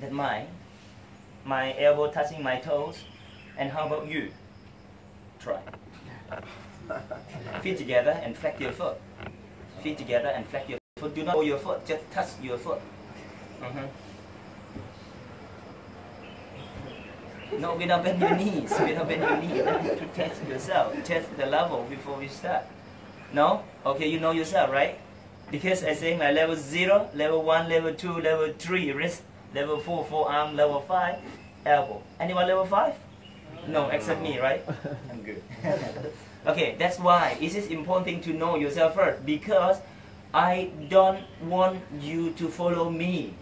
That's mine. My elbow touching my toes. And how about you? Try. Feet together and flex your foot. Feet together and flex your foot. Do not hold your foot, just touch your foot. No, we don't bend your knees. We don't bend your knees. To test yourself. Test the level before we start. No? Okay, you know yourself, right? Because I say my level 0, level 1, level 2, level 3, wrist, level 4, forearm, level 5, elbow. Anyone level 5? No, except me, right? I'm good. Okay, that's why it is important to know yourself first, because I don't want you to follow me.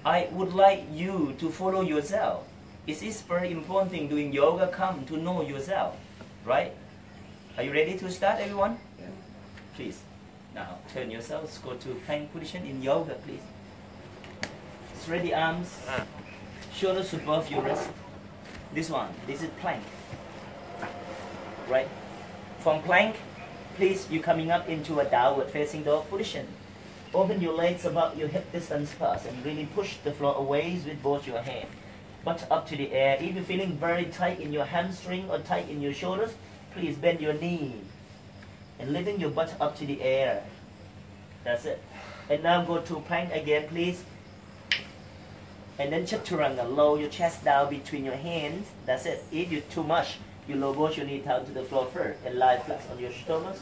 I would like you to follow yourself. It is very important doing yoga come to know yourself, right? Are you ready to start, everyone? Yeah. Please. Now, turn yourselves, go to plank position in yoga, please. Spread the arms, shoulders above your wrist. This one, this is plank, right? From plank, please, you're coming up into a downward facing dog position. Open your legs about your hip distance pass and really push the floor away with both your hands. Butt up to the air. If you're feeling very tight in your hamstring or tight in your shoulders, please bend your knee and lifting your butt up to the air. That's it. And now go to plank again, please. And then chaturanga, lower your chest down between your hands. That's it. If you're too much, you lower both your knees down to the floor first and lie flat on your stomach.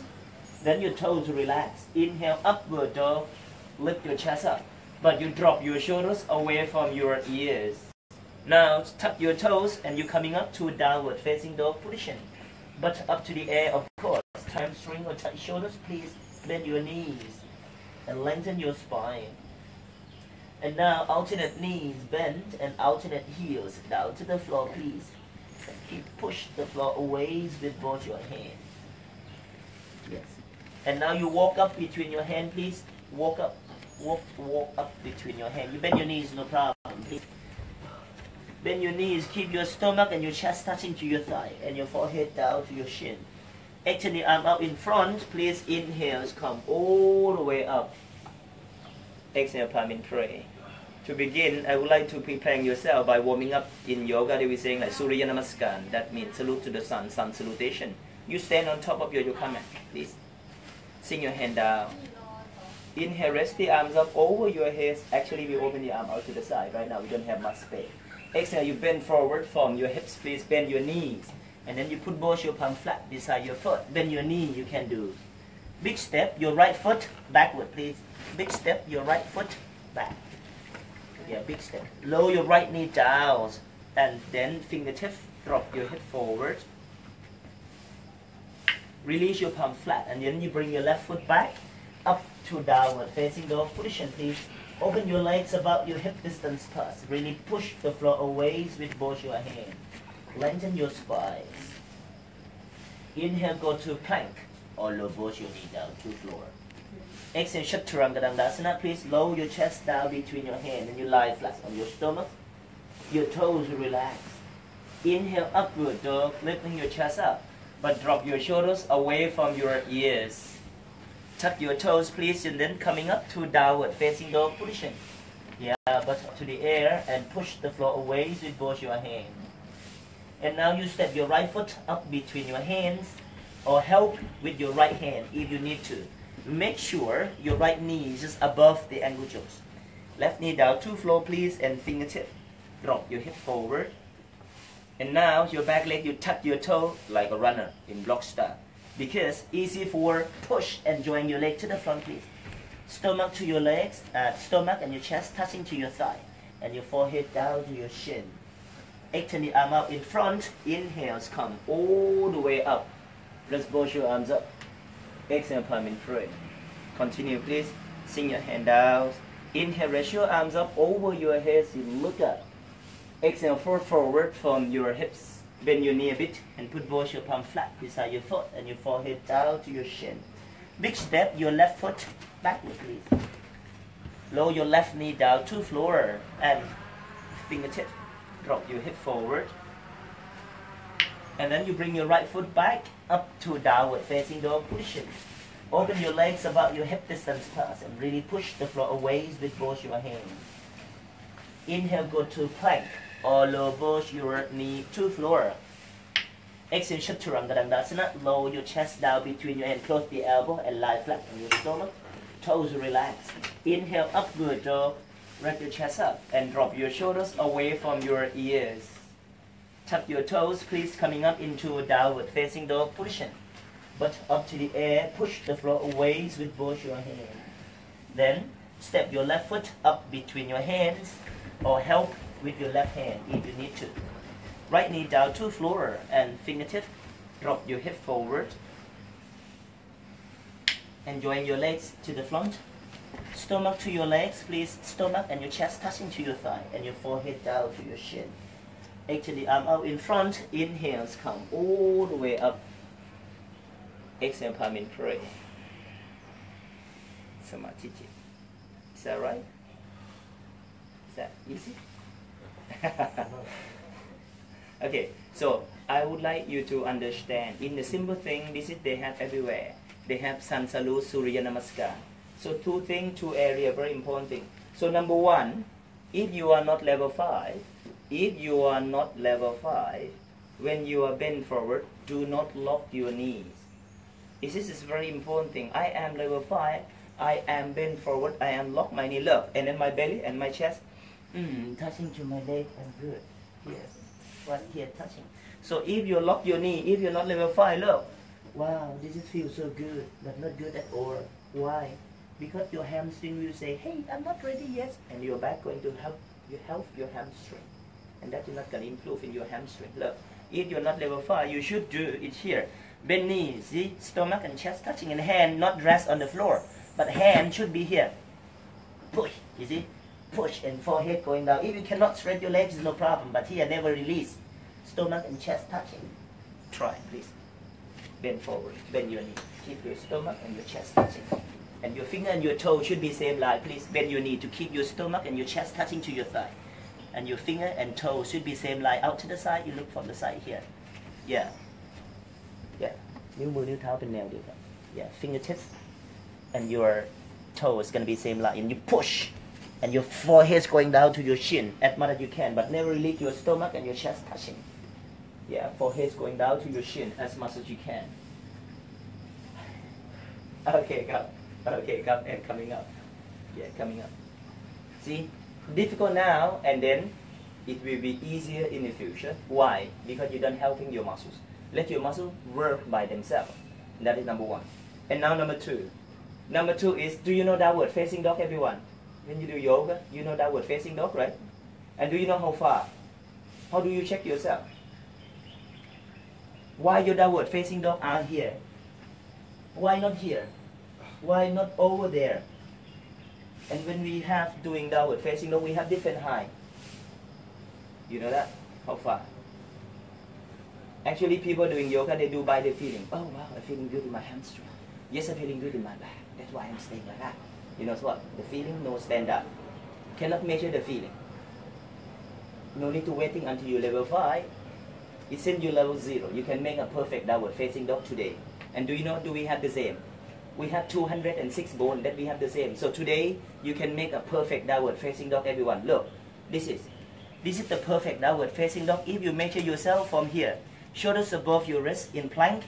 Then your toes relax. Inhale, upward dog. Lift your chest up. But you drop your shoulders away from your ears. Now tuck your toes and you're coming up to a downward facing dog position. Butt up to the air, of course. Hamstring or tight shoulders, please bend your knees and lengthen your spine. And now alternate knees bend and alternate heels down to the floor, please. Keep push the floor away with both your hands. Yes. And now you walk up between your hands, please. Walk up. Walk up between your hands. You bend your knees, no problem, please. Bend your knees, keep your stomach and your chest touching to your thigh and your forehead down to your shin. Extend the arm out in front, please. Inhale, come all the way up. Exhale, palm in prayer. To begin, I would like to prepare yourself by warming up in yoga. They were saying like Surya Namaskar. That means salute to the sun, sun salutation. You stand on top of your yoga mat, please. Sing your hand down. Inhale, rest the arms up over your head. Actually, we open the arm out to the side. Right now, we don't have much space. Exhale, you bend forward from your hips, please. Bend your knees. And then you put both your palms flat beside your foot. Bend your knee, you can do. Big step, your right foot backward, please. Big step, your right foot back. Yeah, big step. Lower your right knee down. And then fingertip, drop your hip forward. Release your palm flat. And then you bring your left foot back. Up to downward facing dog position, please. Open your legs about your hip distance pass. Really push the floor away with both your hands. Lengthen your spine. Inhale, go to plank. Or lower both your knee down to floor. Exhale, chaturanga dandasana. Please lower your chest down between your hands and you lie flat on your stomach. Your toes relax. Inhale, upward dog, lifting your chest up. But drop your shoulders away from your ears. Tuck your toes, please, and then coming up to downward facing dog position. Yeah, but up to the air and push the floor away with both your hands. And now you step your right foot up between your hands or help with your right hand if you need to. Make sure your right knee is just above the ankle joints. Left knee down to floor, please, and fingertip. Drop your hip forward. And now your back leg, you tuck your toe like a runner in block style. Because easy for push and join your leg to the front, please. Stomach to your legs, stomach and your chest touching to your thigh. And your forehead down to your shin. Extend the arm out in front. Inhales, come all the way up. Press both your arms up. Exhale, palm in prayer. Continue, please. Sing your hand down. Inhale, raise your arms up over your head. You look up. Exhale, forward from your hips. Bend your knee a bit and put both your palms flat beside your foot and your forehead down to your shin. Big step, your left foot backward, please. Lower your left knee down to floor and fingertip. Drop your hip forward. And then you bring your right foot back up to downward facing dog position. Open your legs about your hip distance pass and really push the floor away with both your hands. Inhale, go to plank or low both your knee to floor. Exhale, Chaturanga Dandasana. Lower your chest down between your hands. Close the elbow and lie flat on your stomach. Toes relax. Inhale, up, good dog. Raise your chest up and drop your shoulders away from your ears. Tap your toes, please, coming up into a downward facing dog position. Butt up to the air, push the floor away with both your hands. Then, step your left foot up between your hands or help with your left hand if you need to. Right knee down to floor and fingertip. Drop your hip forward. And join your legs to the front. Stomach to your legs, please. Stomach and your chest touching to your thigh and your forehead down to your shin. Exhale the arm out in front. Inhales come all the way up. Exhale, palm in prayer. Samadhi. Is that right? Is that easy? Okay, so I would like you to understand. In the simple thing, this is they have everywhere. They have Sun Salute, Surya Namaskar. So two things, two areas, very important thing. So number one, if you are not level 5, when you are bent forward, do not lock your knees. This is very important thing. I am level 5, I am bent forward, I am lock my knee, look, and then my belly and my chest, touching to my leg and good. Yes, right here touching. So if you lock your knee, if you're not level 5, look, wow, this feels so good, but not good at all. Why? Because your hamstring will say, hey, I'm not ready yet, and your back going to help your hamstring, and that is not going to improve in your hamstring. Look, if you're not level 5, you should do it here. Bend knees, see, stomach and chest touching, and hand not rest on the floor, but hand should be here. Push, you see, push, and forehead going down. If you cannot stretch your legs, no problem, but here never release. Stomach and chest touching. Try, please. Bend forward, bend your knee. Keep your stomach and your chest touching. And your finger and your toe should be same line. Please bend your knee to keep your stomach and your chest touching to your thigh. And your finger and toe should be same line. Out to the side, you look from the side here. Yeah. Yeah. นิ้วมือนิ้วเท้าเป็นแนวเดียวกัน Yeah. Fingertips and your toe is going to be same line. And you push. And your forehead is going down to your chin as much as you can. But never release your stomach and your chest touching. Yeah. Forehead is going down to your chin as much as you can. Okay, come. Okay, come and coming up. Yeah, coming up. See? Difficult now and then it will be easier in the future. Why? Because you're done helping your muscles. Let your muscles work by themselves. That is number one. And now number two. Number two is, do you know downward facing dog, everyone? When you do yoga, you know downward facing dog, right? And do you know how far? How do you check yourself? Why your downward facing dog are here? Why not here? Why not over there? And when we have doing downward facing dog, we have different height. You know that? How far? Actually, people doing yoga, they do by the feeling. Oh wow, I'm feeling good in my hamstring. Yes, I'm feeling good in my back. That's why I'm staying like that. You know what? The feeling, no standard. Cannot measure the feeling. No need to waiting until you level 5. It sends you level 0. You can make a perfect downward facing dog today. And do you know, do we have the same? We have 206 bones that we have the same. So today, you can make a perfect downward facing dog, everyone. Look, this is the perfect downward facing dog. If you measure yourself from here, shoulders above your wrist in plank.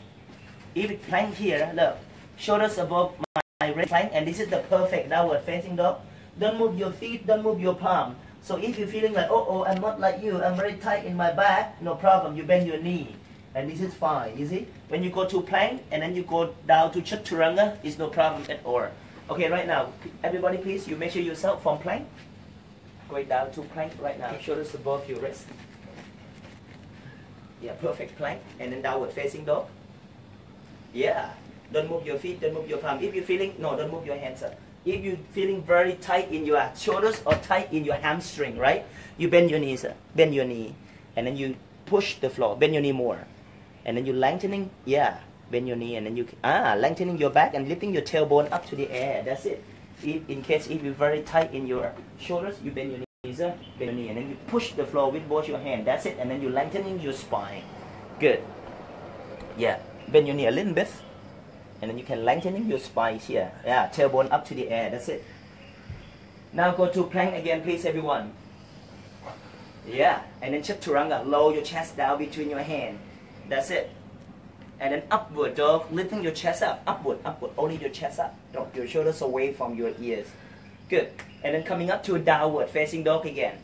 If it plank here, look, shoulders above my wrist plank, and this is the perfect downward facing dog. Don't move your feet, don't move your palm. So if you're feeling like, oh, I'm not like you, I'm very tight in my back, no problem, you bend your knee. And this is fine, you see? When you go to plank and then you go down to chaturanga, it's no problem at all. Okay, right now, everybody please, you measure yourself from plank. Going down to plank right now, shoulders above your wrist. Yeah, perfect plank. And then downward facing dog. Yeah, don't move your feet, don't move your palm. If you're feeling, no, don't move your hands up. If you're feeling very tight in your shoulders or tight in your hamstring, right? You bend your knees, bend your knee. And then you push the floor, bend your knee more. And then you lengthening, yeah, bend your knee, and then you, lengthening your back and lifting your tailbone up to the air. That's it. In case if you're very tight in your shoulders, you bend your knees, bend your knee, and then you push the floor with both your hands. That's it. And then you lengthening your spine. Good. Yeah, bend your knee a little bit, and then you can lengthening your spine here. Yeah, tailbone up to the air. That's it. Now go to plank again, please, everyone. Yeah, and then chaturanga, lower your chest down between your hand. That's it. And then upward dog, lifting your chest up, upward, only your chest up. Drop your shoulders away from your ears. Good. And then coming up to a downward facing dog again.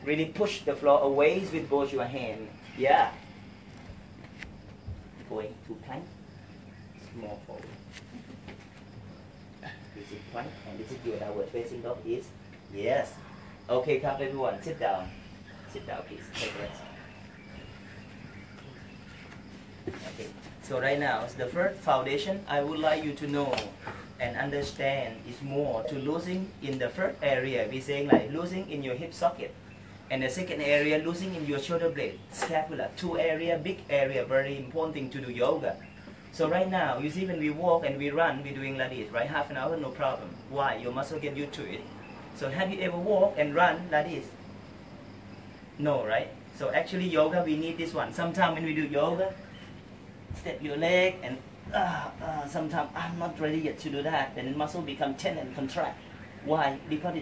Really push the floor away with both your hands. Yeah. Going to plank. Small forward. This is plank and this is your downward facing dog is. Yes. Okay, come everyone, sit down. Sit down please, take a rest. Okay, so right now, the first foundation I would like you to know and understand is more to losing in the first area. We're saying like losing in your hip socket. And the second area, losing in your shoulder blade, scapula. Two area, big area, very important thing to do yoga. So right now, you see when we walk and we run, we're doing like this, right? Half an hour, no problem. Why? Your muscle get used to it. So have you ever walked and run like this? No, right? So actually yoga, we need this one. Sometimes when we do yoga, step your leg and sometimes I'm not ready yet to do that. Then the muscle become tense and contract. Why? Because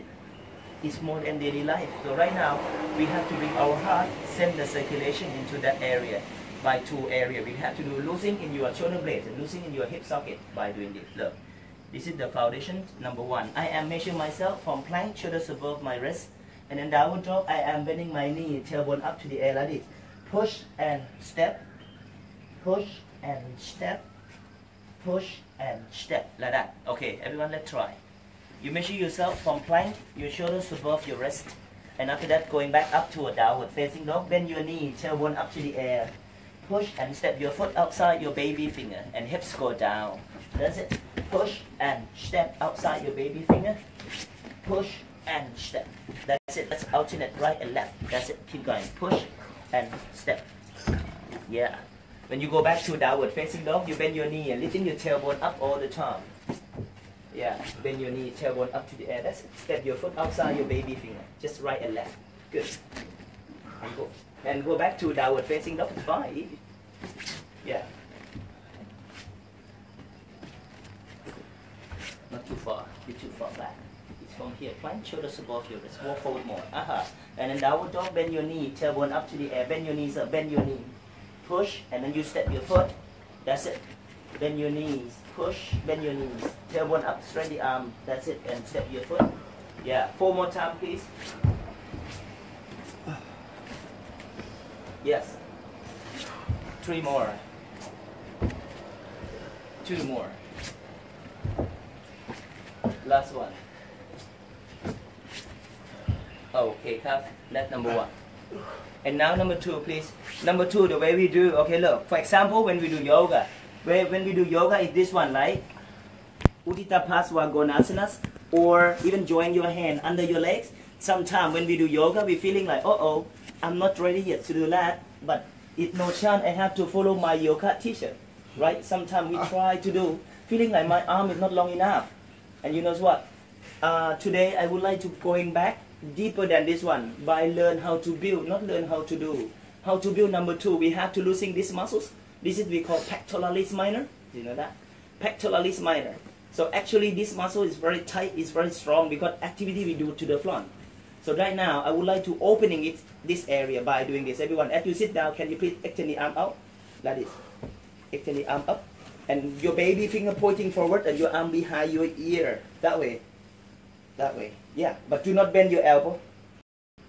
it's more than daily life. So right now, we have to bring our heart, send the circulation into that area by two areas. We have to do loosening in your shoulder blades and loosening in your hip socket by doing this. Look, this is the foundation, number one. I am measuring myself from plank, shoulders above my wrist. And then downward dog, I am bending my knee, tailbone up to the air like this. Push and step, push and step, push and step, like that. Okay, everyone, let's try. You measure yourself from plank, your shoulders above your wrist. And after that, going back up to a downward facing dog, bend your knee, tailbone up to the air. Push and step your foot outside your baby finger and hips go down. That's it. Push and step outside your baby finger. Push and step. That's it. Let's alternate right and left. That's it. Keep going. Push and step. Yeah. When you go back to downward facing dog, you bend your knee and lifting your tailbone up all the time. Yeah. Bend your knee, tailbone up to the air. That's it. Step your foot outside your baby finger. Just right and left. Good. And go back to downward facing dog. Fine. Yeah. Not too far. You're too far back. From here, plank, shoulders above your wrist, walk forward more. And then downward dog, bend your knee, tailbone up to the air, bend your knees up, bend your knee. Push, and then you step your foot. That's it. Bend your knees, push, bend your knees. Tailbone up, straight the arm. That's it, and step your foot. Yeah, 4 more times, please. Yes. 3 more. 2 more. Last one. Okay, that's number 1. And now number 2, please. Number 2, the way we do, okay, look. For example, when we do yoga, when we do yoga, is this one, right? Uddita Pasvagonasanas, or even join your hand under your legs. Sometimes when we do yoga, we're feeling like, uh-oh, I'm not ready yet to do that, but it's no chance I have to follow my yoga teacher, right? Sometimes we try to do, feeling like my arm is not long enough. And you know what? Today I would like to going back deeper than this one by learn how to build, not learn how to do. How to build number 2, we have to loosen these muscles. This is we call pectoralis minor. Do you know that? Pectoralis minor. So actually this muscle is very tight, it's very strong because activity we do to the front. So right now I would like to opening it this area by doing this. Everyone, as you sit down, can you please extend the arm out like this? Extend the arm up, and your baby finger pointing forward and your arm behind your ear. That way. That way. Yeah, but do not bend your elbow.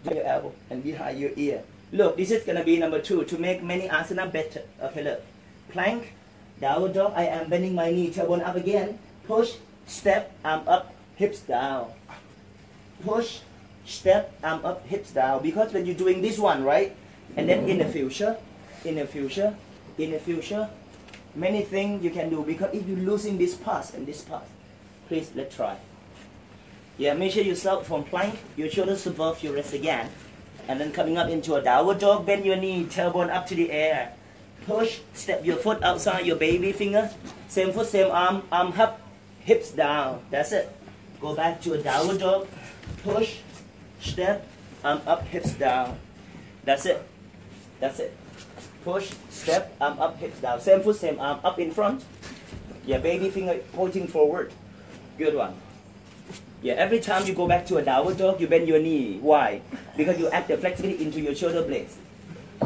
Bend your elbow and behind your ear. Look, this is gonna be number 2 to make many asana better. Okay, look. Plank, downward dog. I am bending my knee, tailbone up again. Push, step, arm up, hips down. Push, step, arm up, hips down. Because when you're doing this one, right? And then in the future, many things you can do. Because if you're losing this part and this part, please let's try. Yeah, measure yourself from plank, your shoulders above your wrist again. And then coming up into a downward dog, bend your knee, tailbone up to the air. Push, step your foot outside your baby finger. Same foot, same arm, arm up, hips down. That's it. Go back to a downward dog. Push, step, arm up, hips down. That's it. That's it. Push, step, arm up, hips down. Same foot, same arm, up in front. Yeah, baby finger pointing forward. Good one. Yeah, every time you go back to a downward dog, you bend your knee. Why? because you add the flexibility into your shoulder blades.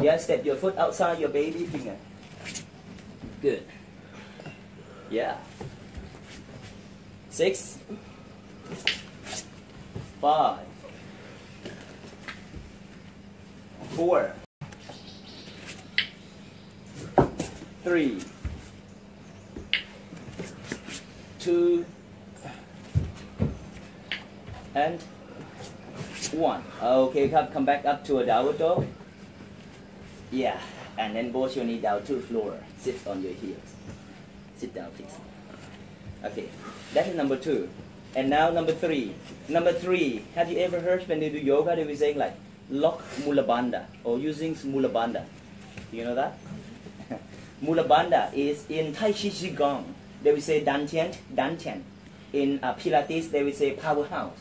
Yeah, step your foot outside your baby finger. Good. Yeah. 6, 5, 4, 3, 2, and 1. Okay, come back up to a downward dog. Yeah, and then both your knee down to the floor. Sit on your heels. Sit down, please. Okay, that is number 2. And now number 3. Number 3, have you ever heard when they do yoga, they will say like lock mula bandha or using mula bandha? Do you know that? Mula bandha is in Tai Chi Qigong. They will say dantian. In Pilates, they will say powerhouse.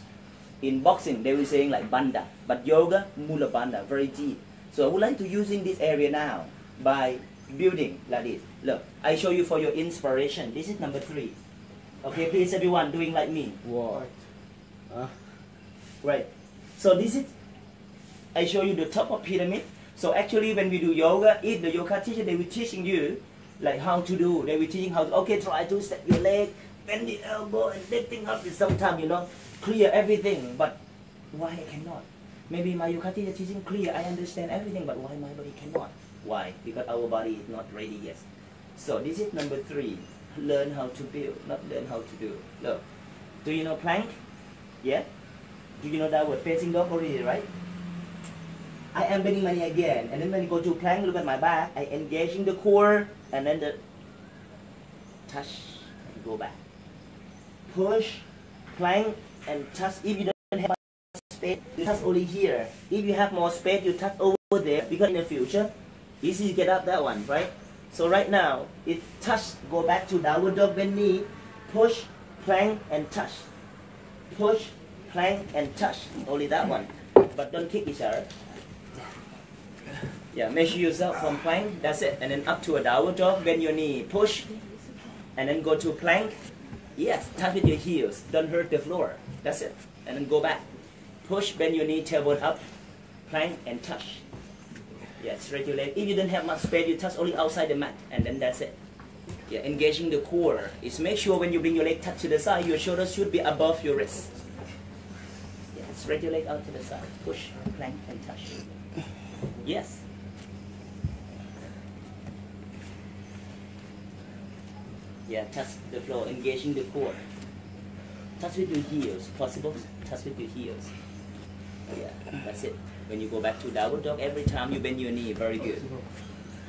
In boxing, they will say like bandha. But yoga, mula bandha, very deep. So I would like to use in this area now by building like this. Look, I show you for your inspiration. This is number 3. Okay, please everyone doing like me. What? Right. So this is, I show you the top of pyramid. So actually when we do yoga, if the yoga teacher, they will teaching you like how to do. They will teaching how to, okay, try to step your leg, bend the elbow and lifting up. Sometimes, you know, clear everything. But why I cannot? Maybe my yoga teacher teaching clear, I understand everything, but why my body cannot? Why? Because our body is not ready yet. So this is number 3. Learn how to build, not learn how to do. Look, do you know plank? Yeah? Do you know that word facing dog already, right? I am bending my knee again, and then when you go to plank, look at my back, I engaging the core, and then the touch, and go back. Push, plank, and touch. If you don't have space, you touch only here. If you have more space, you touch over there, because in the future, easy to get up that one, right? So right now, it touch, go back to downward dog, bend knee, push, plank, and touch. Push, plank, and touch. Only that one. But don't kick each other. Yeah, measure yourself from plank, that's it. And then up to a downward dog, bend your knee, push, and then go to plank. Yes, touch with your heels, don't hurt the floor. That's it. And then go back. Push, bend your knee, tailbone up, plank, and touch. Yeah, straight your leg. If you don't have much space, you touch only outside the mat, and then that's it. Yeah, engaging the core. Is make sure when you bring your leg touch to the side, your shoulders should be above your wrist. Yeah, straight your leg out to the side. Push, plank, and touch. Yes. Yeah, touch the floor, engaging the core. Touch with your heels, possible. Touch with your heels. Yeah, that's it. When you go back to downward dog, every time you bend your knee, very good.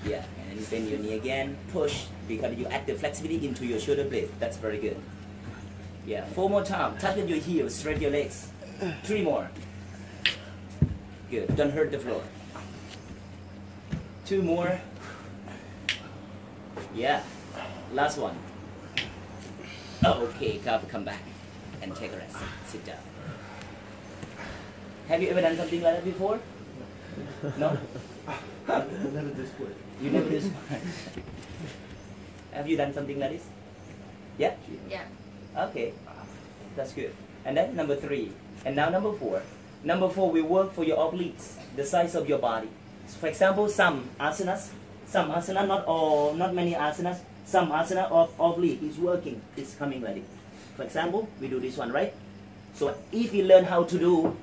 Yeah, and you bend your knee again, push, because you add the flexibility into your shoulder blade. That's very good. Yeah, 4 more times. Touch with your heels, straight your legs. 3 more. Good, don't hurt the floor. 2 more. Yeah, last one. Okay, come back and take a rest. Sit down. Have you ever done something like that before? No? Never this way. You never do this? Have you done something like this? Yeah? Yeah. Okay. That's good. And then number 3. And now number 4. Number 4, we work for your obliques, the size of your body. So for example, some asana, not all, not many asanas, some asana of oblique is working, is coming like it. For example, we do this one, right? So if you learn how to do,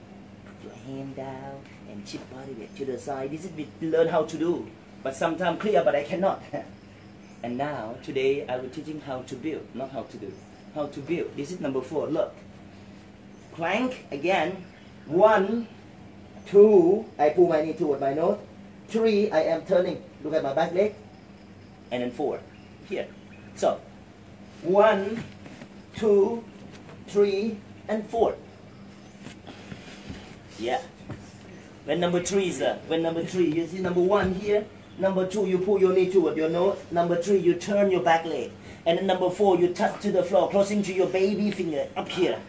your hand down and chip body weight to the side. This is we learn how to do, but sometimes clear, but I cannot. And now today I will teaching how to build, not how to do. How to build. This is number 4. Look, plank again. 1, 2. I pull my knee toward my nose. 3. I am turning. Look at my back leg. And then 4. Here. So 1, 2, 3, and 4. Yeah. When number 3 is when number 3, you see number 1 here. Number 2, you pull your knee toward your nose. Number 3, you turn your back leg. And then number 4, you touch to the floor, closing to your baby finger up here.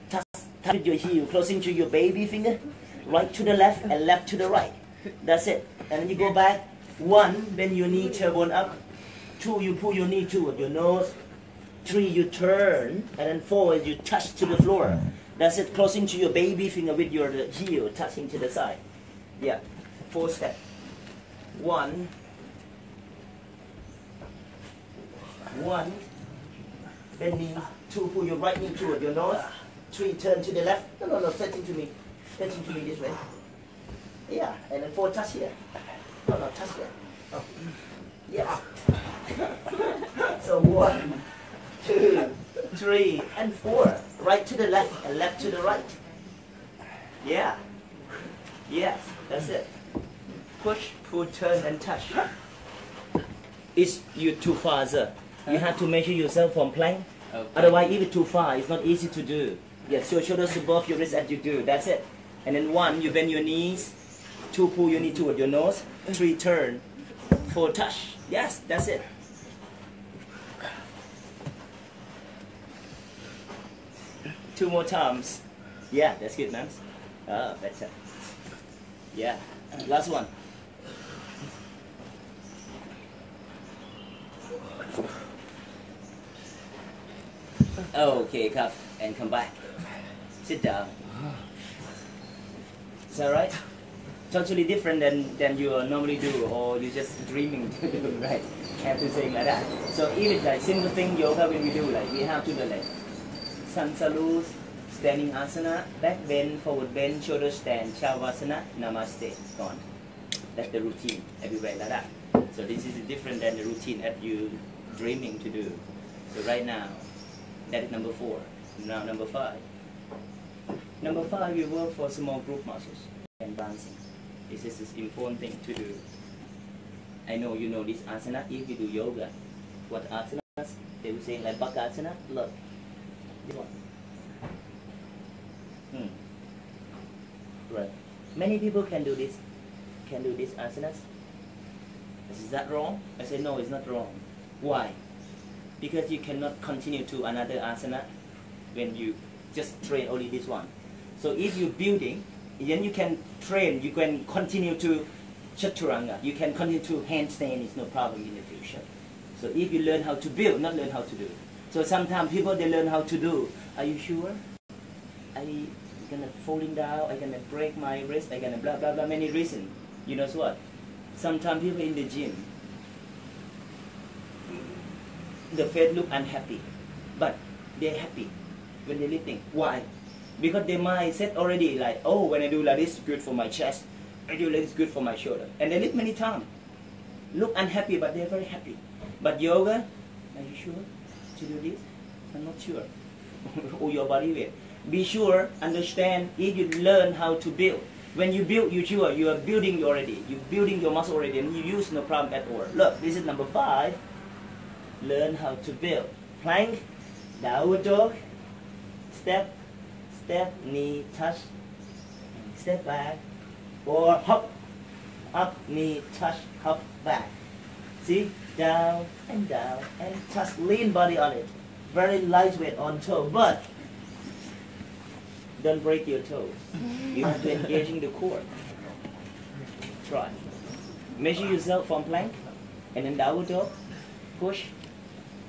Touch with your heel, closing to your baby finger. Right to the left and left to the right. That's it. And then you go back. 1, bend your knee, tailbone up. 2, you pull your knee toward your nose. 3, you turn. And then 4, you touch to the floor. That's it. Closing to your baby finger with your heel touching to the side. Yeah. 4 steps. 1. 1. Bend knee. 2. Pull your right knee toward your nose. 3. Turn to the left. No. Touching to me. Touching to me this way. Yeah. And then 4. Touch here. No. Touch here. Oh. Yes. So 1, 2, 3, and 4. Right to the left and left to the right. Yeah. Yes. That's it. Push, pull, turn, and touch. Is you too far, sir? You have to measure yourself from plank. Okay. Otherwise, if it's too far, it's not easy to do. Yes, your shoulders above your wrist as you do. That's it. And then 1, you bend your knees. 2, pull your knee toward your nose. 3, turn. 4, touch. Yes, that's it. Two more times. Yeah, that's good, man. Oh, better. Yeah. Last one. Okay, cup and come back. Sit down. Is that right? Totally different than you normally do, or you're just dreaming to do, right? Have to say like that. So if it's like simple thing yoga, when we do like we have to do like sun salute, standing asana, back bend, forward bend, shoulder stand, shavasana, namaste, gone. That's the routine everywhere like that. So this is different than the routine that you dreaming to do. So right now, that is number 4. Now number 5. Number 5, we work for small group muscles and balancing. This is an important thing to do. I know you know this asana. If you do yoga, what asanas? They will say like bakasana. Look, this one. Right. Many people can do this. Can do these asanas. Is that wrong? I say no, it's not wrong. Why? Because you cannot continue to another asana when you just train only this one. So if you're building, then you can train, you can continue to chaturanga, you can continue to handstand, it's no problem in the future. So if you learn how to build, not learn how to do. So sometimes people, they learn how to do. Are you sure? I'm gonna falling down, I'm gonna break my wrist, I'm gonna blah blah blah, many reasons. You know what? Sometimes people in the gym, the face look unhappy, but they're happy when they're lifting. Why? Because their mind set already like, oh, when I do like this, good for my chest. I do like this, good for my shoulder. And they lift many times. Look unhappy, but they're very happy. But yoga, are you sure to do this? I'm not sure. Or your body weight. Be sure, understand, if you learn how to build. When you build, you're sure you are building already. You're building your muscle already, and you use no problem at all. Look, this is number 5. Learn how to build. Plank, downward dog, step, step, knee touch, step back, or hop, up, knee touch, hop back. See, down, and touch, lean body on it. Very lightweight on toe, but don't break your toes. You have to engage in the core. Try. Measure yourself from plank, and then downward dog, push,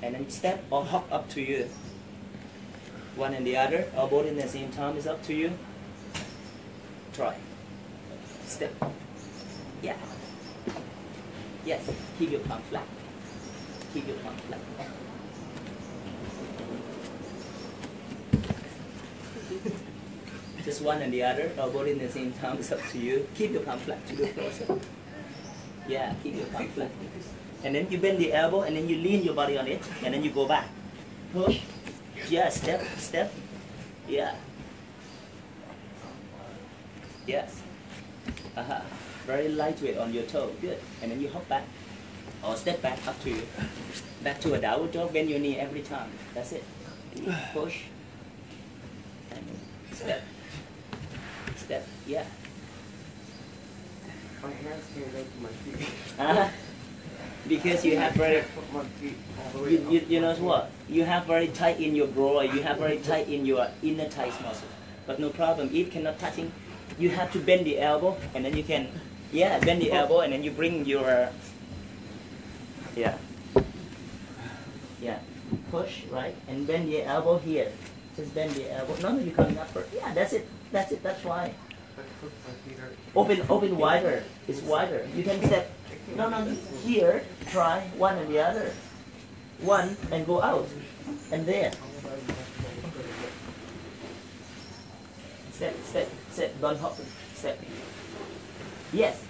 and then step or hop up to you. One and the other, or both in the same time, is up to you. Try. Step. Yeah. Yes. Keep your palm flat. Keep your palm flat. Just one and the other, or both in the same time, is up to you. Keep your palm flat to the floor. So. Yeah, keep your palm flat. And then you bend the elbow, and then you lean your body on it, and then you go back. Push. Yeah, step, step. Yeah. Yes. Very lightweight on your toe. Good. And then you hop back. Or step back, up to you. Back to a downward dog, bend your knee every time. That's it. Push. And step. Step. Yeah. My hands can't go to my feet. Because you have very, you know what? You have very tight in your groin, you have very tight in your inner thighs muscle. But no problem, if cannot touching, you have to bend the elbow, and then you can, yeah, bend the elbow, and then you bring your, yeah, push, right, and bend the elbow here. Just bend the elbow. No, you're coming up first. Yeah, that's it. That's it. That's fine. But put my feet are... Open wider. It's wider. You can step. No, here. Try one and the other. One and go out. And there. Step. Don't hop. Step. Yes.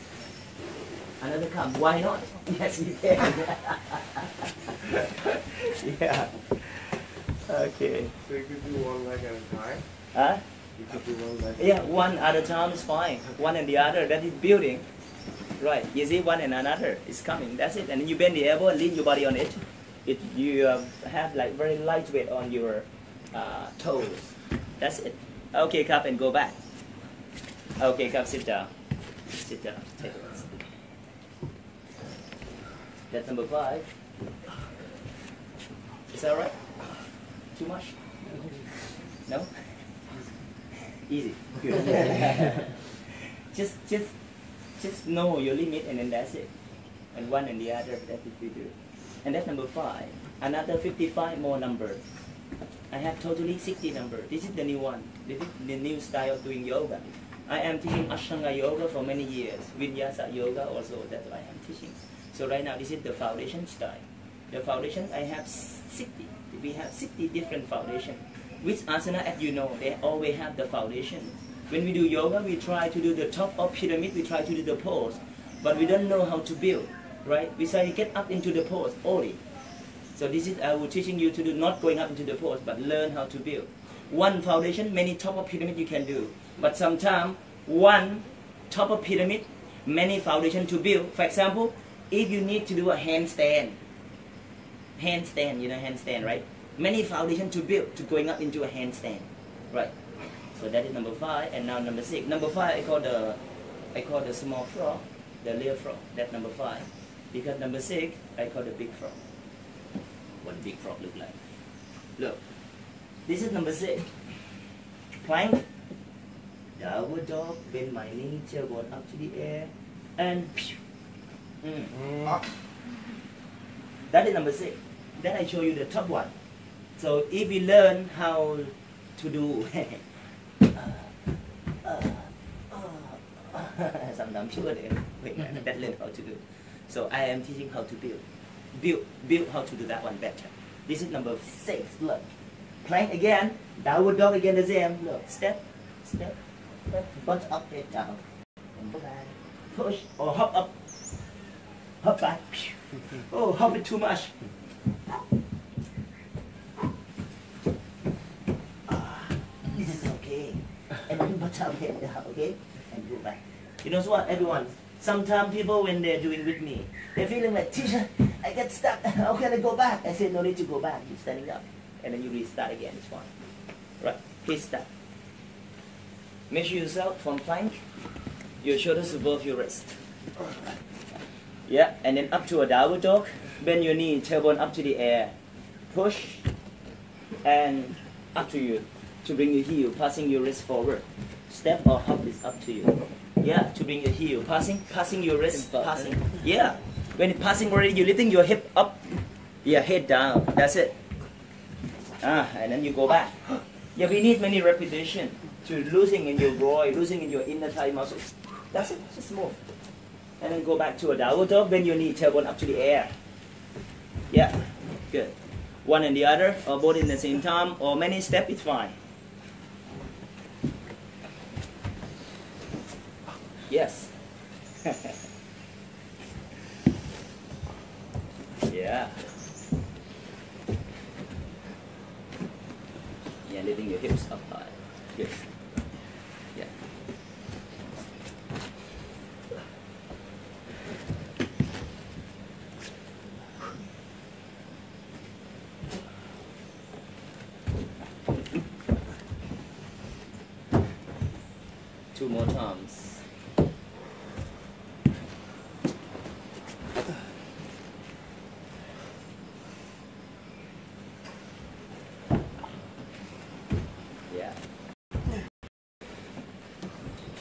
Another come. Why not? Yes, you can. Yeah. Okay. So you could do one leg at a time? Huh? You could do one leg. Yeah, one at a time is fine. One and the other, that is building. Right, you see one and another is coming, that's it. And then you bend the elbow and lean your body on it. You have like very lightweight on your toes. That's it. Okay, cup and go back. Okay, cup, sit down. Sit down, take a rest. That's number 5. Is that right? Too much? No? Easy. Good. just know your limit and then that's it. And one and the other, that's what we do. And that's number 5. Another 55 more number. I have totally 60 number. This is the new one. This is the new style of doing yoga. I am teaching Ashtanga yoga for many years. Vinyasa yoga also, that's what I am teaching. So right now, this is the foundation style. The foundation, I have 60. We have 60 different foundation. Which asana, as you know, they always have the foundation. When we do yoga, we try to do the top of pyramid, we try to do the pose. But we don't know how to build, right? We say get up into the pose only. So this is I will teaching you to do not going up into the pose, but learn how to build. One foundation, many top of pyramid you can do. But sometimes, one top of pyramid, many foundation to build. For example, if you need to do a handstand, you know handstand, right? Many foundation to build to going up into a handstand, right? So that is number 5, and now number 6. Number 5 I call the small frog, the little frog. That's number 5, because number 6 I call the big frog. What a big frog look like? Look, this is number 6. Plank, downward dog, bend my knee, tailbone up to the air, and that is number 6. Then I show you the top one. So if we learn how to do sometimes sure that learn how to do. So I am teaching how to build how to do that one better. This is number 6. Look, plank again, downward dog again the same. Look, step, butt up, head down, and go back, push or hop up, hop back. Oh, hop it too much. This is okay. And then butt up, head down, okay, and go back. You know what, everyone? Sometimes people, when they're doing with me, they're feeling like, teacher, I get stuck. How can I go back? I say, no need to go back. You're standing up. And then you restart again. It's fine. Right. Please start. Measure yourself from plank. Your shoulders above your wrist. Yeah. And then up to a downward dog. Bend your knee, tailbone up to the air. Push. And up to you. To bring your heel, passing your wrist forward. Step or hop is up to you. Yeah, to bring your heel, passing your wrist, passing. Yeah, when it's passing already, you're lifting your hip up. Yeah, head down. That's it. And then you go back. Yeah, we need many repetition to losing in your groin, losing in your inner thigh muscles. That's it. Just move. And then go back to a downward dog. Bend your knee, tailbone up to the air. Yeah, good. One and the other, or both in the same time, or many steps. It's fine. Yes. Yeah. Yeah, lifting your hips up high. Good. Yeah. Two more times.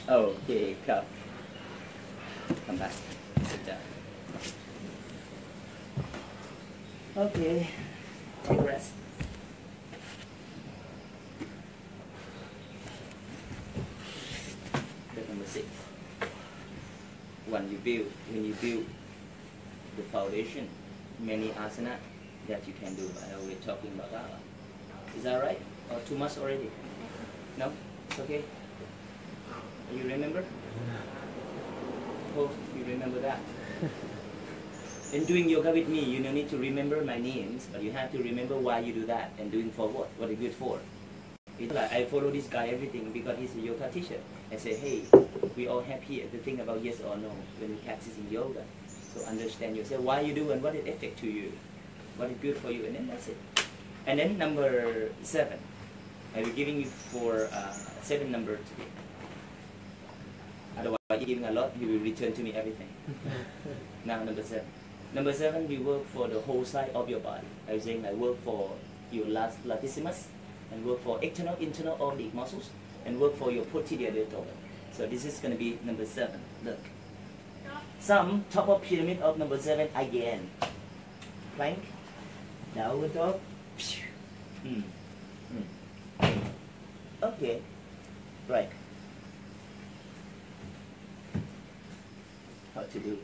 Okay, come back, sit down. Okay, take a rest. one when you build the foundation, many asana that you can do. We're talking about that. Is that right? Or too much already? No? It's okay? You remember? Hope you remember that. In doing yoga with me, you don't need to remember my names, but you have to remember why you do that and doing for what? What is good for? It's like I follow this guy everything because he's a yoga teacher. I say, hey, we all have here to think about yes or no when we practicing yoga. So understand yourself, why you do and what it affect to you, what is good for you, and then that's it. And then number 7, I will giving you for 7 number today. Otherwise, you're giving a lot, you will return to me everything. Now number 7. Number 7, we work for the whole side of your body. I was saying I work for your latissimus, and work for external, internal oblique muscles, and work for your posterior deltoid. So this is going to be number 7. Look. Some top of pyramid of number 7 again. Plank, downward dog. Okay, right. How to do?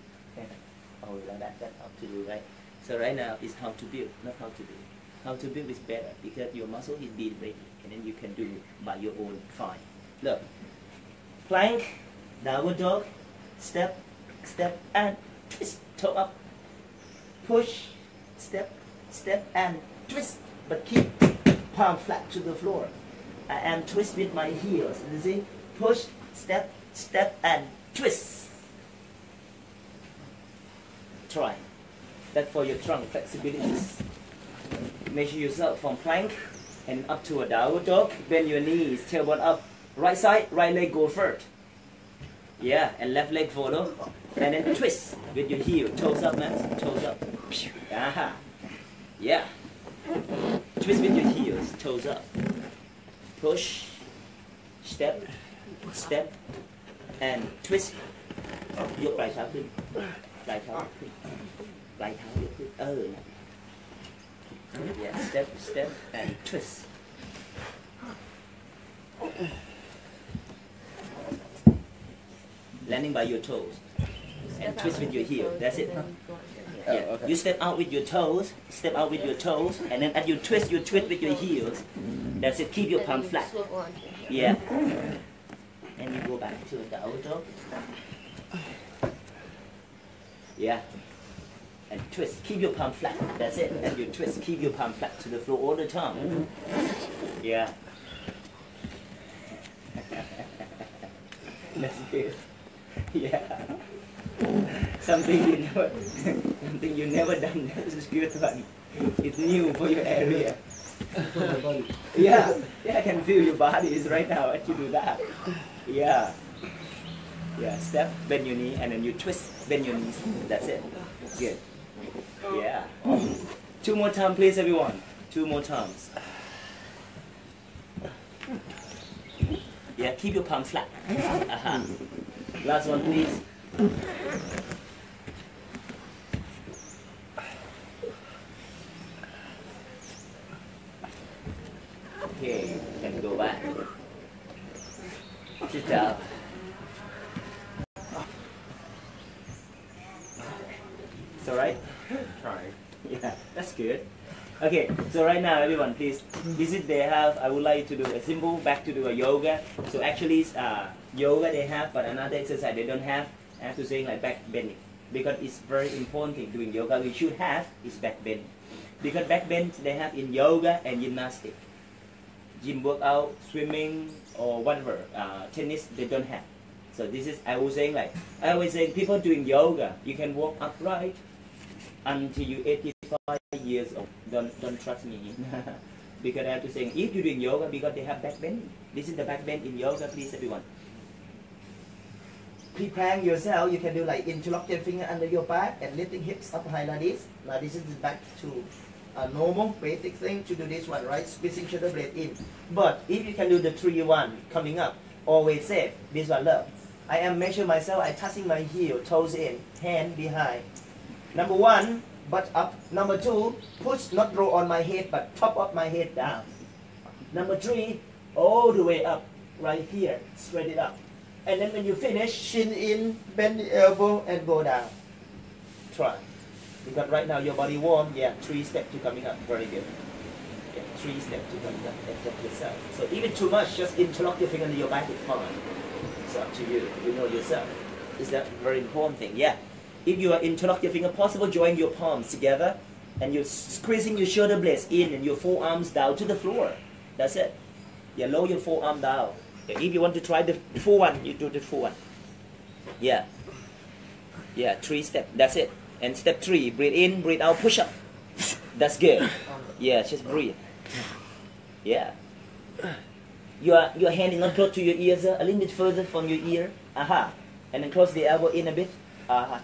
Oh, that's how to do, right? So right now is how to build, not how to do. How to build is better because your muscle is being ready, and then you can do it by your own fine. Look, plank, downward dog, step, step and twist, toe up, push, step, step and twist, but keep palm flat to the floor. I am twist with my heels. You see, push, step, step and twist. Try. That's for your trunk flexibilities. Measure yourself from plank and up to a downward dog. Bend your knees, tailbone up. Right side, right leg go first. Yeah, and left leg follow. And then twist with your heel. Toes up, man. Toes up. Aha. Yeah. Twist with your heels. Toes up. Push. Step. Step. And twist. ยกปลายเท้าขึ้นปลายเท้าขึ้นปลายเท้ายกขึ้นYeah, step, step, and twist. Landing by your toes. And twist with your heel. That's it. Yeah. Okay. You step out with your toes. Step out with your toes. And then as you twist with your heels. That's it. Keep your palm flat. Yeah. And you go back to the downward dog. Yeah. And twist, keep your palm flat. That's it. And you twist, keep your palm flat to the floor all the time. Yeah. That's good. Yeah. Something you never done. This is good one. It's new for your area. Yeah. Yeah, I can feel your body is right now as you do that. Yeah. Yeah. Step, bend your knee, and then you twist, bend your knees. That's it. Good. Yeah. 2 more times, please, everyone. 2 more times. Yeah, keep your palm flat. Last one, please. Okay, can go back. Sit down. It's alright? Trying. Yeah, that's good. Okay, so right now, everyone, please visit their house. I would like you to do a simple back to do a yoga. So actually, yoga they have, but another exercise they don't have. I have to say like back bending because it's very important thing doing yoga. We should have is back bending because back bend they have in yoga and gymnastics, gym workout, swimming or whatever, tennis they don't have. So this is I was saying like I always say people doing yoga you can walk upright until you 85 years old. Don't trust me because I have to say if you're doing yoga because they have back bend. This is the back bend in yoga. Please everyone. Prepare yourself. You can do like interlock your finger under your back and lifting hips up high like this. Now this is back to a normal basic thing to do this one, right? Squeezing shoulder blade in. But if you can do the 3-1 coming up, always safe. This one, look. I am measure myself. I touching my heel, toes in, hand behind. Number 1, butt up. Number 2, push, not roll on my head, but top of my head down. Number 3, all the way up, right here, straight it up. And then when you finish, shin in, bend the elbow, and go down. Try. Because right now your body warm. Yeah, 3 steps to coming up. Very good. Yeah, 3 steps to coming up. Adjust yourself. So even too much, just interlock your finger into your back. It's fine. It's up to you. You know yourself. Is that a very important thing? Yeah. If you are interlock your finger, possible join your palms together, and you're squeezing your shoulder blades in and your forearms down to the floor. That's it. Yeah, lower your forearm down. Yeah, if you want to try the full one, you do the full one. Yeah. Yeah, 3 steps. That's it. And step 3, breathe in, breathe out, push up. That's good. Yeah, just breathe. Yeah. Your hand is not close to your ears, a little bit further from your ear. Aha. And then close the elbow in a bit. Aha.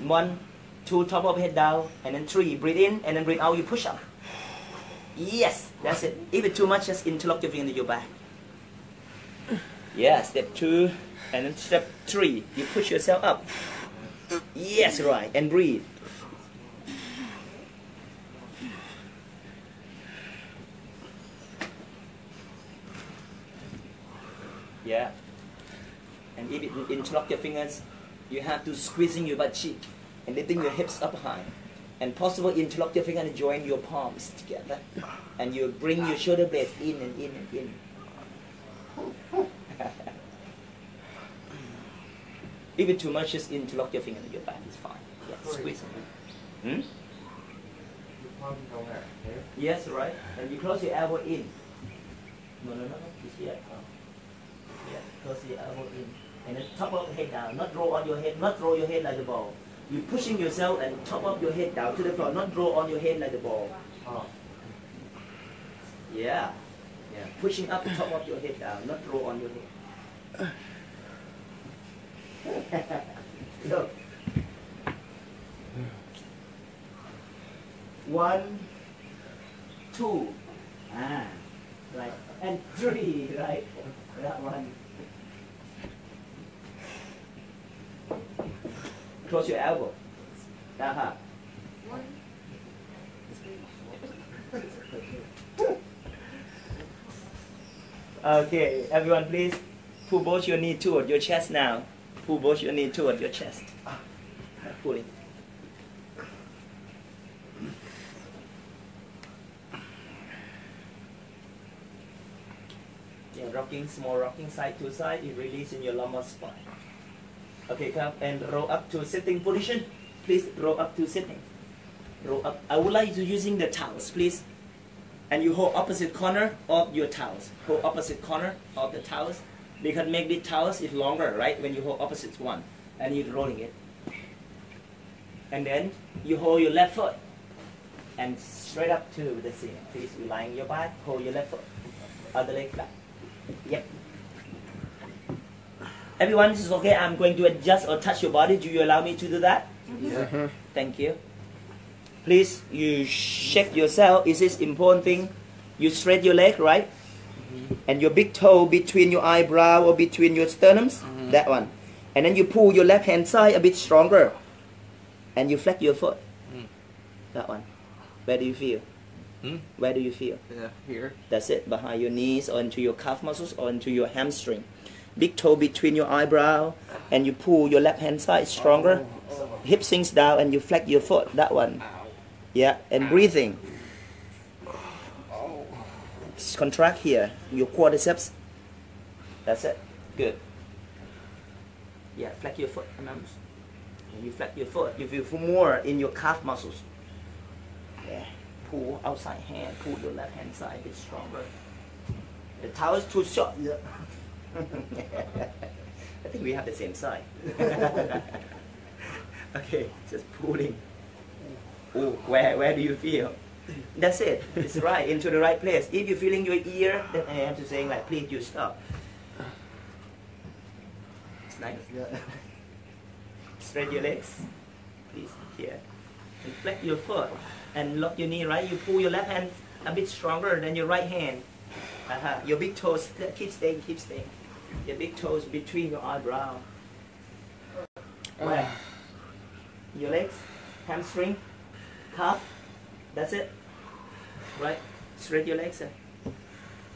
1, 2, top of head down. And then 3, breathe in, and then breathe out, you push up. Yes, that's it. If it's too much, just interlock your finger into your back. Yeah, step 2, and then step 3, you push yourself up. Yes, right, and breathe. Yeah. And if you interlock your fingers, you have to squeezing your butt cheek and lifting your hips up high. And possible interlock your finger and join your palms together. And you bring your shoulder blades in and in and in. If it's too much, just interlock your finger in your back. It's fine. Yeah, squeeze. Hmm? Yes, right. And you close your elbow in. No. It's here. Yeah, close your elbow in. And then top of the head down. Not roll on your head. Not roll your head like the ball. You're pushing yourself and top of your head down to the floor. Not roll on your head like the ball. Yeah. Yeah. Pushing up the top of your head down. Not roll on your head. Look. 1, 2. Right. And 3. Right. That one. Close your elbow. Aha. 1, 2. Okay, everyone please pull both your knee toward your chest now. Pull both your knee toward your chest. Pull it. Yeah, rocking, small rocking side to side. You release in your lumbar spine. Okay, come and roll up to sitting position. Please roll up to sitting. Roll up. I would like you to using the towels, please. And you hold opposite corner of your towels. Hold opposite corner of the towels. Because maybe towels is longer, right? When you hold opposite one. And you're rolling it. And then you hold your left foot. And straight up to the ceiling. Please, you lying your back. Hold your left foot. Other leg flat. Yep. Everyone, this is okay. I'm going to adjust or touch your body. Do you allow me to do that? Yeah. Thank you. Please, you shake yourself. Is this important thing? You straight your leg, right? And your big toe between your eyebrow or between your sternums. That one. And then you pull your left hand side a bit stronger. And you flex your foot. That one. Where do you feel? Where do you feel? Yeah, here. That's it. Behind your knees or into your calf muscles or into your hamstring. Big toe between your eyebrow. And you pull your left hand side stronger. Hip sinks down and you flex your foot. That one. Yeah, and breathing. Contract here, your quadriceps. That's it. Good. Yeah, flex your foot. And you flex your foot. You feel more in your calf muscles. Yeah. Pull outside hand. Pull your left hand side a bit stronger. The towel is too short. Yeah. I think we have the same side. Okay, just pulling. Oh, where do you feel? That's it. It's right, into the right place. If you're feeling your ear, then I have to say like, please, you stop. It's nice. Straight your legs. Please, here. And flex your foot. And lock your knee, right? You pull your left hand a bit stronger than your right hand. Your big toes, keep staying. Your big toes between your eyebrow. Where? Your legs, hamstring, calf. That's it. Right? Straight your legs.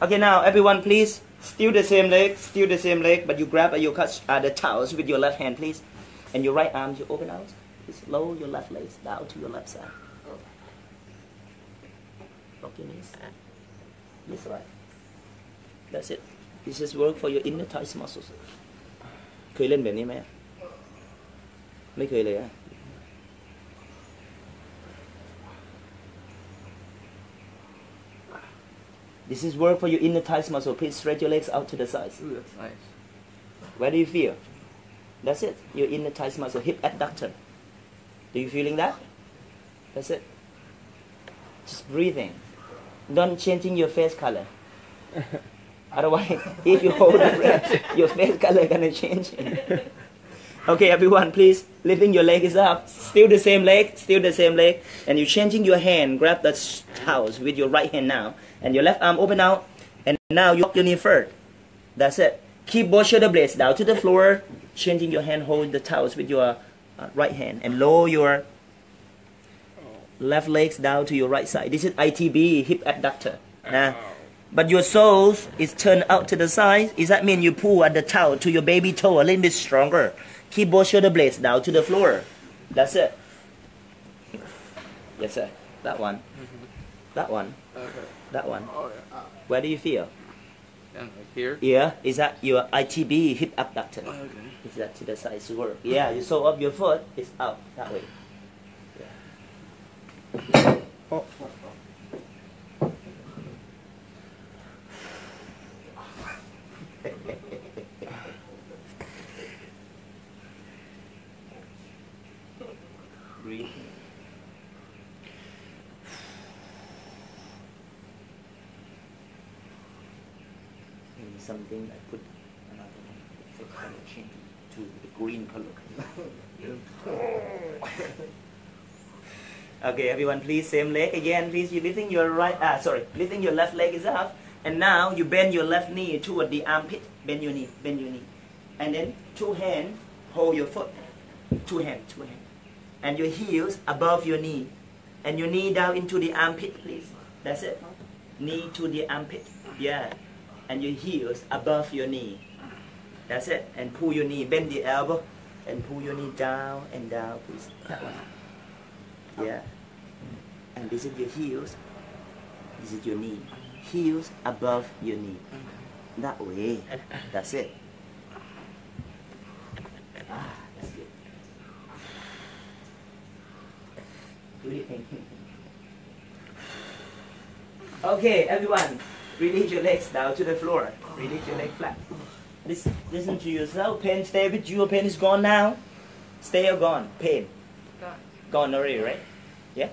Okay, now everyone please Still the same leg, but you grab the towels with your left hand, please. And your right arm, you open out. Please lower your left legs down to your left side. Lock your knees. This right. That's it. This is work for your inner thighs muscles. เคยเล่นแบบนี้ไหมไม่เคยเลยอะ This is work for your inner thighs muscle. Please stretch your legs out to the sides. Ooh, that's nice. Where do you feel? That's it. Your inner thighs muscle, hip adductor. Do you feeling that? That's it. Just breathing. Don't changing your face color. Otherwise, if you hold the breath, your face color gonna change. Okay, everyone, please. Lifting your leg is up. Still the same leg. And you're changing your hand. Grab the towels with your right hand now. And your left arm open out. And now you lock your knee first. That's it. Keep both shoulder blades down to the floor. Changing your hand, hold the towels with your right hand. And lower your left legs down to your right side. This is ITB, hip adductor. But your soles is turned out to the side. Is that mean you pull at the towel to your baby toe a little bit stronger? Keep both shoulder blades down to the floor. That's it. Yes, sir. That one. That one. Okay. That one. Oh, yeah. Where do you feel? Down like here? Yeah. Is that your ITB, hip abductor? Okay. Is that to the side to work? Yeah. You sole up your foot. It's out that way. Yeah. Oh. Breathe. Maybe something I put another one for color change to the green color. Okay, everyone, please same leg again. Please, you lifting your lifting your left leg is up, and now you bend your left knee toward the armpit. Bend your knee, and then two hands hold your foot. Two hands. And your heels above your knee. And your knee down into the armpit, please. That's it. Knee to the armpit. Yeah. And your heels above your knee. That's it. And pull your knee. Bend the elbow. And pull your knee down and down, please. That one. Yeah. And this is your heels. This is your knee. Heels above your knee. That way. That's it. That's good. Okay, everyone, release your legs down to the floor. Release your leg flat. Listen to yourself. Pain, stay with you. Pain is gone now. Stay or gone? Pain. Gone already, right? Yeah?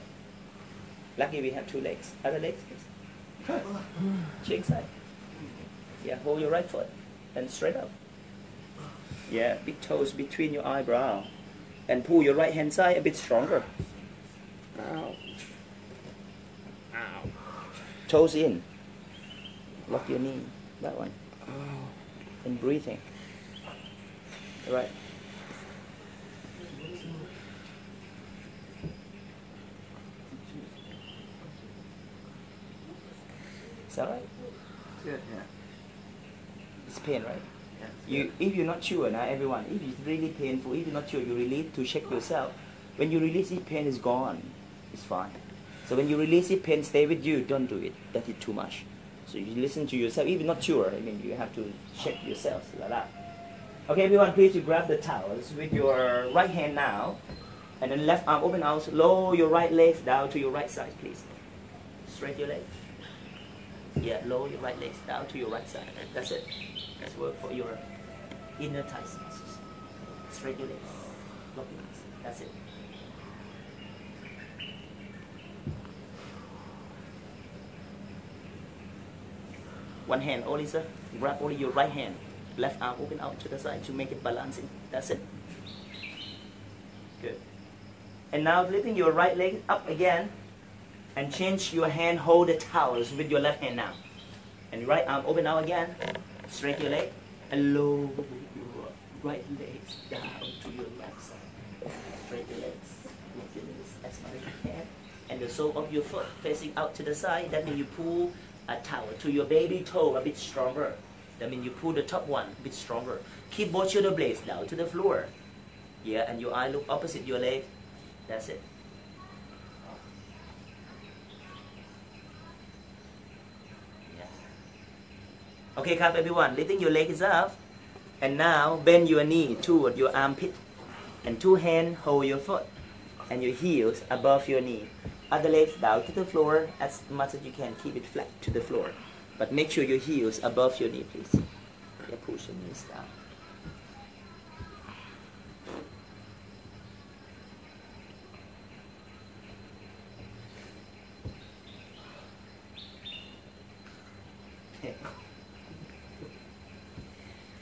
Lucky we have two legs. Other legs, please. Cheek side. Yeah, hold your right foot and straight up. Yeah, big toes between your eyebrow. And pull your right hand side a bit stronger. Ow. Ow. Toes in. Lock your knee. That one. And breathing. All right. Is that right? Good, yeah. It's pain, right? Yeah. If you're not sure now, everyone, if it's really painful, if you're not sure, you release to check yourself. When you release it, pain is gone. It's fine. So when you release it, pain stay with you. Don't do it. That is too much. So you listen to yourself. If you're not sure, I mean, you have to check yourself like that. Okay, everyone, please, you grab the towels with your right hand now, and then left arm open out. Lower your right legs down to your right side, please. Straight your legs. Yeah, lower your right legs down to your right side. That's it. That's work for your inner thighs muscles. Straight your legs. Lock your legs. That's it. One hand only, sir. Grab only your right hand. Left arm open out to the side to make it balancing. That's it. Good. And now lifting your right leg up again. And change your hand, hold the towels with your left hand now. And right arm open out again. Straight your leg. And lower your right legs down to your left side. Straight your legs. Lift your knees as much as you can. And the sole of your foot facing out to the side. That means you pull a towel to your baby toe a bit stronger. That means you pull the top one a bit stronger. Keep both shoulder blades down to the floor. Yeah, and your eye look opposite your leg. That's it. Yeah. Okay, clap everyone. Lifting your leg is up. And now bend your knee toward your armpit. And two hands hold your foot. And your heels above your knee. Other legs down to the floor as much as you can. Keep it flat to the floor. But make sure your heels above your knee, please. Yeah, push your knees down.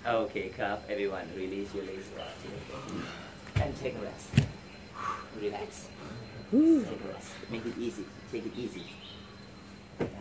Okay, calf, everyone, release your legs and take a rest. Relax. Take a rest. Make it easy. Take it easy. Relax.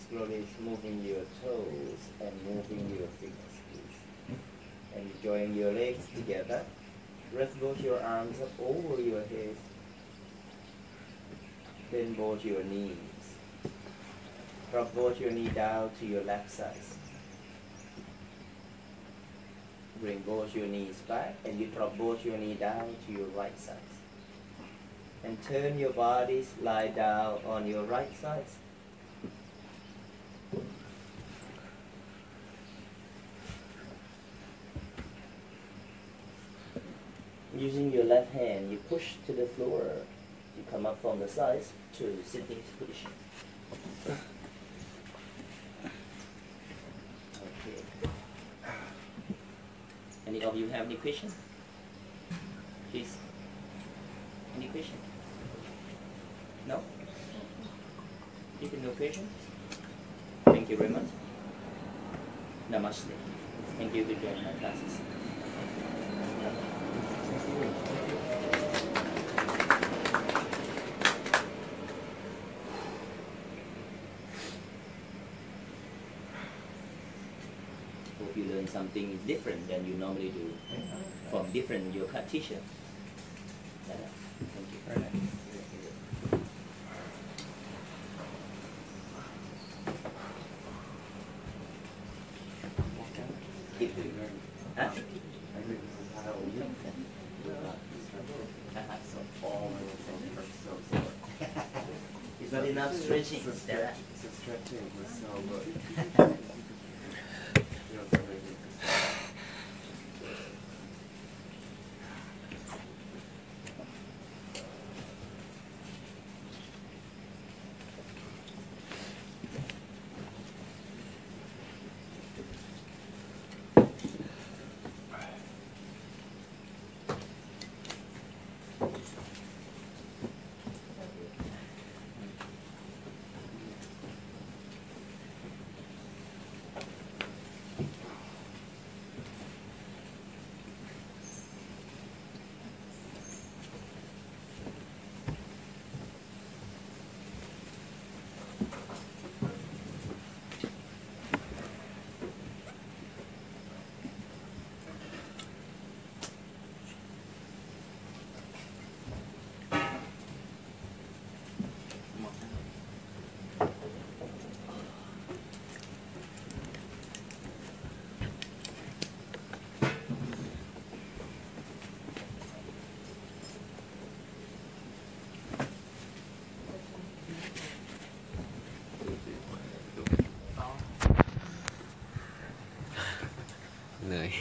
Slowly moving your toes and moving your fingers, please. And join your legs together. Rest both your arms up over your head. Bend both your knees. Drop both your knee down to your left side. Bring both your knees back and you drop both your knee down to your right side. And turn your bodies, lie down on your right side. Using your left hand, you push to the floor. You come up from the sides to sitting position. Okay. Any of you have any question? Please. Any question? No? If no question, thank you very much. Namaste. Thank you for joining my classes. Hope you learn something different than you normally do from different yoga teacher. Thank you. Very nice. Keep doing it. Huh? It's not enough stretching. Stretching was so good. Này.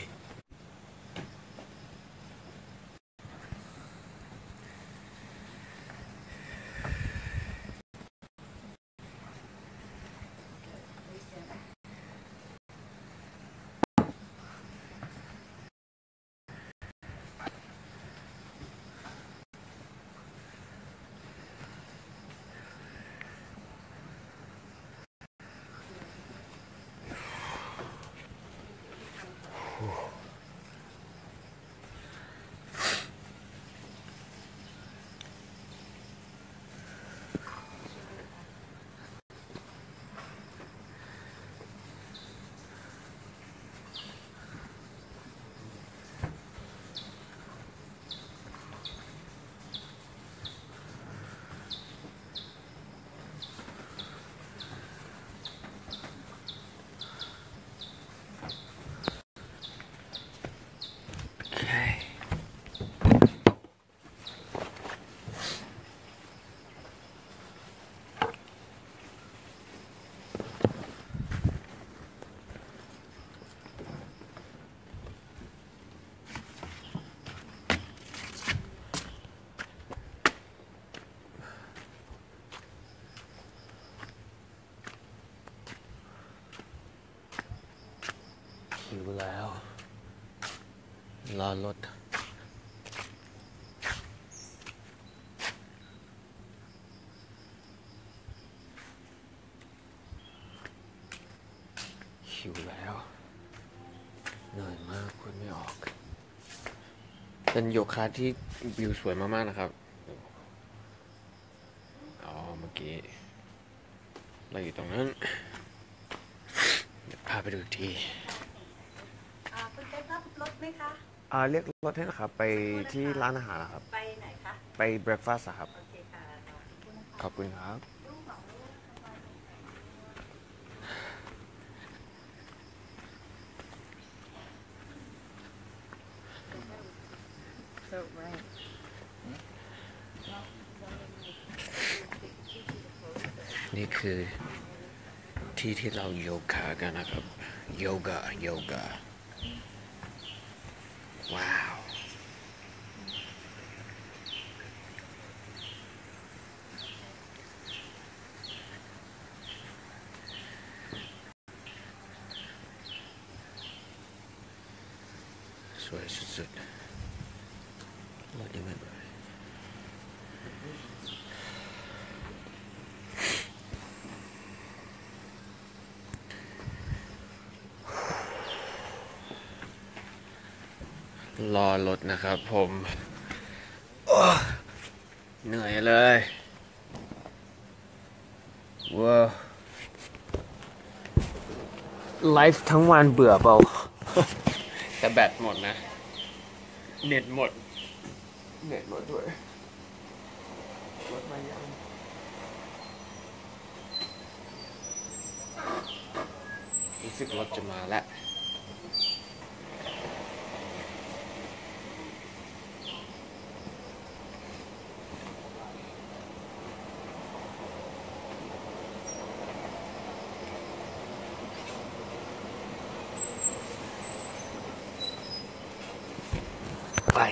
หิวแล้วรอรถหิวแล้วเหนื่อยมากพูดไม่ออกเป็นโยคะที่วิวสวยมากๆนะครับเมื่อกี้เราอยู่ตรงนั้นเดี๋ยวพาไปดูอีกทีคุณเต้ครับรถไหมคะ เรียกรถให้นะครับไปที่ร้านอาหารนะครับไปไหนคะไปเบรคฟาสต์ครับ โอเคค่ะขอบคุณครับ So right นี่คือที่ที่เราโยคะกันนะครับโยกะว้าวสวยสุดๆรถยังไม่รอรถนะครับผมเหนื่อยเลยว้าวไลฟ์ทั้งวันเบื่อเปล่า แต่แบตหมดนะเน็ตหมดด้วยรถมายังรู้สึกรถจะมาแล้วไป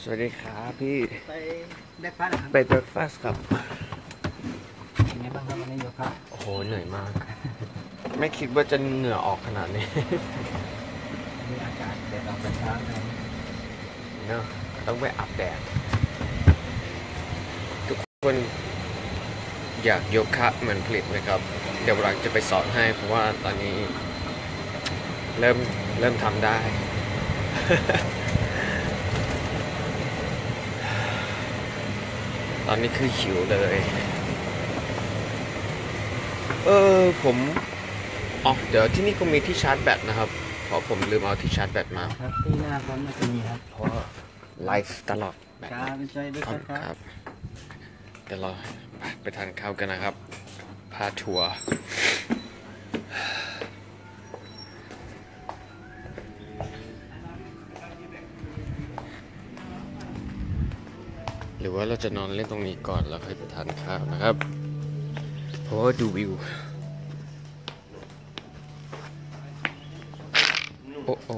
สวัสดีครับพี่ไปเบรกฟาสต์ครับไปเบรคฟาสต์ครับเป็นไงบ้างครับวันนี้โยคะ โอ้โหเหนื่อยมาก ไม่คิดว่าจะเหงื่อออกขนาดนี้ มีอากาศแดดออกแต่เช้าเลย เนอะต้องไปอาบแดดทุกคนอยากโยคะเหมือนผลิตไหมครับเดี๋ยวหลังจะไปสอนให้เพราะว่าตอนนี้เริ่มทำได้ ตอนนี้คือหิวเลยผมเดี๋ยวที่นี่ก็มีที่ชาร์จแบตนะครับเพราะผมลืมเอาที่ชาร์จแบตมาครับที่หน้าร้านมันจะมีครับเพราะไลฟ์ตลอดแบต ครับเป็นใจด้วยครับ เดี๋ยวเราไปทานข้าวกันนะครับพาทัวร์หรือว่าเราจะนอนเล่นตรงนี้ก่อนแล้วค่อยไปทานข้าวนะครับเพราะว่าดูวิวโอ้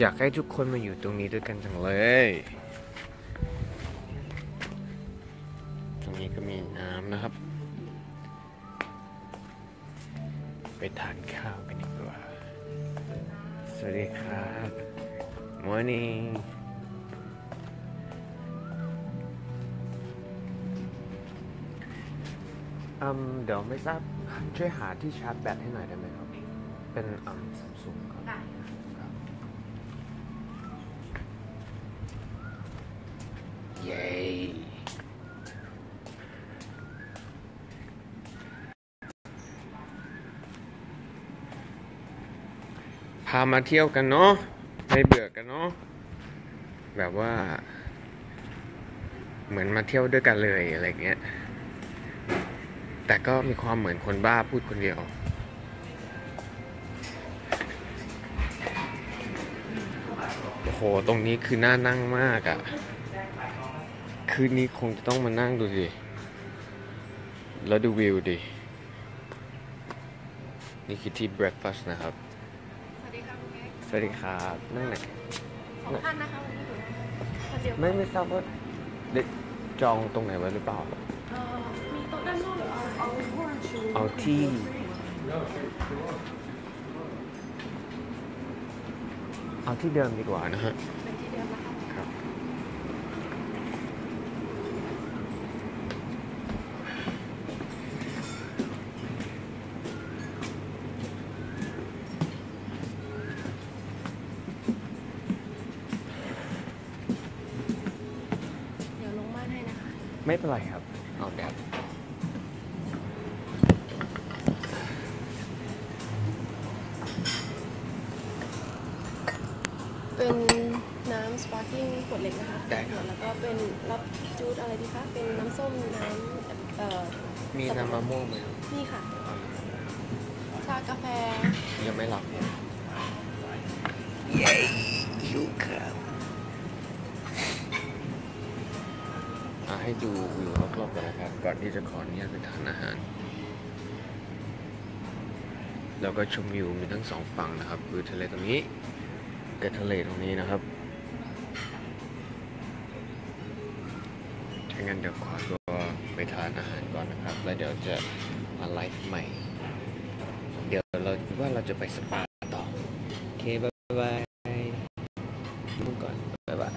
อยากให้ทุกคนมาอยู่ตรงนี้ด้วยกันจังเลยตรงนี้ก็มีน้ำนะครับไปทานข้าวกันดีกว่าสวัสดีครับ Morning เดี๋ยวไม่ทราบช่วยหาที่ชาร์จแบตให้หน่อยได้ไหมครับเป็นSamsung ครับเย้พามาเที่ยวกันเนาะไม่เบื่อกันเนาะแบบว่าเหมือนมาเที่ยวด้วยกันเลยอะไรเงี้ยแต่ก็มีความเหมือนคนบ้าพูดคนเดียวโอ้โห ตรงนี้คือน่านั่งมากอ่ะคืนนี้คงจะต้องมานั่งดูสิแล้วดูวิวดินี่คือที่ breakfast นะครับสวัสดีค่ะคุณแม่ สวัสดีครับนั่งไหน 2 ท่านนะคะวันนี้อยู่คนเดียว ไม่ทราบว่าได้จองตรงไหนไว้หรือเปล่า มีโต๊ะด้านนอกหรือเอาเอาที่เดิมดีกว่านะฮะ เป็นที่เดิมนะคะ ครับเดี๋ยวลงม่านให้นะคะ ไม่เป็นไรครับเอาแดด เป็นน้ำสปาร์กิ้งขวดเล็กนะคะ ได้ครับ แล้วก็เป็นรับจูดอะไรดีคะเป็นน้ำส้มน้ำมีน้ำมะม่วงไหมครับ นี่ค่ะ ชากาแฟ ยังไม่หลับเย้หิวครับให้ดูวิวรอบๆก่อนนะครับก่อนที่จะขออนุญาตไปทานอาหารแล้วก็ชมวิวมีทั้งสองฝั่งนะครับคือทะเลตรงนี้กับทะเลตรงนี้นะครับถ้างั้นเดี๋ยวขอตัวไปทานอาหารก่อนนะครับแล้วเดี๋ยวจะมาไลฟ์ใหม่เดี๋ยวเราจะไปสปาต่อโอเคบ๊ายบายก่อนบ๊ายบาย